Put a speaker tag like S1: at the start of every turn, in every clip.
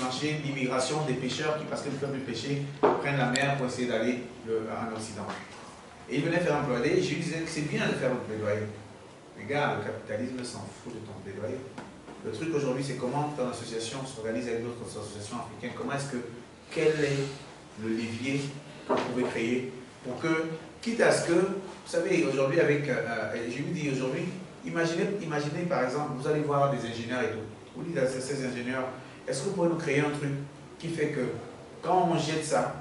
S1: déclencher l'immigration des pêcheurs qui, parce qu'ils ne peuvent plus pêcher, prennent la mer pour essayer d'aller en Occident. Et il venait faire un plaidoyer, je lui disais que c'est bien de faire un plaidoyer. Les gars, le capitalisme s'en fout de ton plaidoyer. Le truc aujourd'hui, c'est comment ton association s'organise avec d'autres associations africaines. Quel est le levier que vous pouvez créer pour que, quitte à ce que, vous savez, aujourd'hui, je vous dis aujourd'hui, imaginez par exemple, vous allez voir des ingénieurs et tout. Vous dites à ces ingénieurs, est-ce que vous pouvez nous créer un truc qui fait que quand on jette ça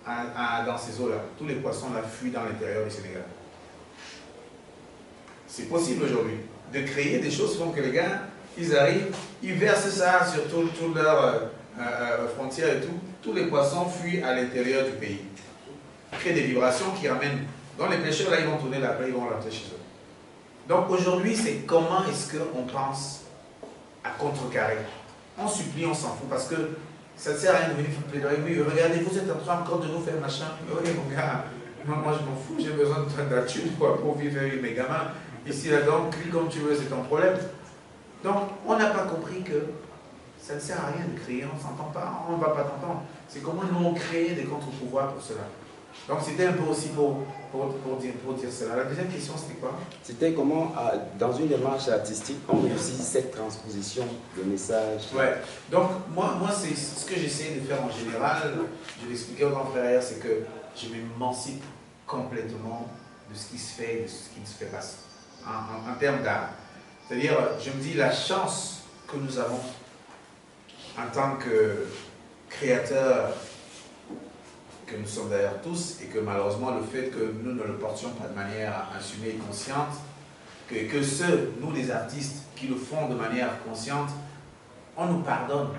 S1: dans ces eaux-là, tous les poissons là fuient dans l'intérieur du Sénégal? C'est possible aujourd'hui de créer des choses qui font que les gars, ils arrivent, ils versent ça sur toutes leurs frontières et tout. Tous les poissons fuient à l'intérieur du pays. Créent des vibrations qui ramènent. Donc les pêcheurs là, ils vont tourner là-bas, ils vont rentrer chez eux. Donc aujourd'hui, c'est comment est-ce qu'on pense à contrecarrer. On supplie, on s'en fout, parce que ça ne sert à rien de venir faire plaidoyer. Oui, regardez, vous êtes en train encore de nous faire machin. Oui, mon gars, moi je m'en fous, j'ai besoin de toi d'attitude pour vivre avec mes gamins. Ici, là-dedans, crie comme tu veux, c'est ton problème. Donc, on n'a pas compris que ça ne sert à rien de crier, on ne s'entend pas, on ne va pas t'entendre. C'est comment nous on crée des contre-pouvoirs pour cela. Donc, c'était un peu aussi pour dire cela. La deuxième question, c'était quoi?
S2: C'était comment, dans une démarche artistique, on réussit cette transposition de message.
S1: Ouais. Donc, moi c'est ce que j'essaie de faire en général, je l'expliquais au grand frère hier, c'est que je m'émancipe complètement de ce qui se fait et de ce qui ne se fait pas en termes d'art. C'est-à-dire, je me dis, la chance que nous avons en tant que créateurs, que nous sommes d'ailleurs tous, et que malheureusement le fait que nous ne le portions pas de manière assumée et consciente, que ceux, nous les artistes, qui le font de manière consciente, on nous pardonne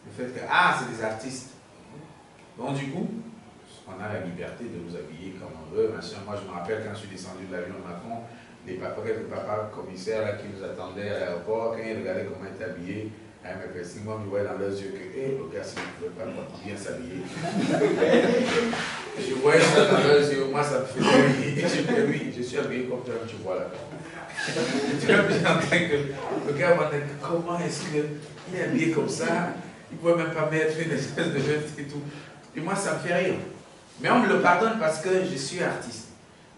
S1: le fait que, ah, c'est des artistes. Donc du coup, on a la liberté de nous habiller comme on veut, machin. Moi je me rappelle quand je suis descendu de l'avion de Macron, les papas commissaires là, qui nous attendaient à l'aéroport, quand ils regardaient comment ils étaient habillés, ils me faisaient signe, moi je voyais dans leurs yeux que, hé, le gars, s'il ne pouvait pas bien s'habiller. Je voyais ça dans leurs yeux, moi ça me faisait rire. Je disais, oui, je suis habillé comme toi, tu vois là. Tu vois, puis en train que le gars m'a dit, comment est-ce qu'il est habillé comme ça? Il ne pouvait même pas mettre une espèce de veste et tout. Et moi ça me fait rire. Mais on me le pardonne parce que je suis artiste.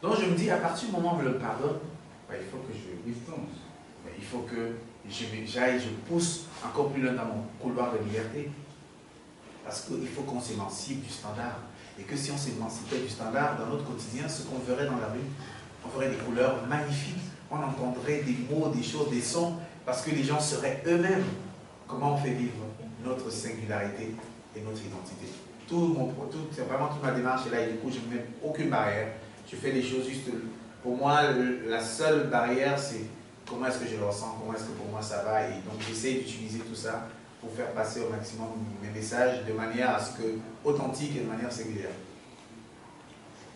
S1: Donc je me dis, à partir du moment où on me le pardonne, ben, il faut que je distance. Ben, il faut que j'aille, je pousse encore plus loin dans mon couloir de liberté. Parce qu'il faut qu'on s'émancipe du standard. Et que si on s'émancipait du standard, dans notre quotidien, ce qu'on verrait dans la rue, on verrait des couleurs magnifiques, on entendrait des mots, des choses, des sons, parce que les gens seraient eux-mêmes. Comment on fait vivre notre singularité et notre identité. C'est vraiment toute ma démarche est là, et du coup, je ne mets aucune barrière. Je fais les choses juste. Pour moi, la seule barrière, c'est comment est-ce que je le ressens, comment est-ce que pour moi ça va. Et donc, j'essaie d'utiliser tout ça pour faire passer au maximum mes messages de manière à ce que authentique et de manière singulière.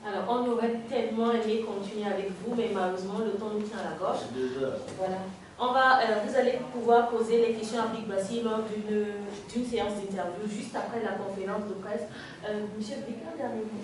S3: Alors, on aurait tellement aimé continuer avec vous, mais malheureusement, le temps nous tient à la gorge.
S4: 2 heures.
S3: Voilà. Vous allez pouvoir poser les questions à Big Bassi lors d'une séance d'interview, juste après la conférence de presse. Monsieur Big, un dernier mot.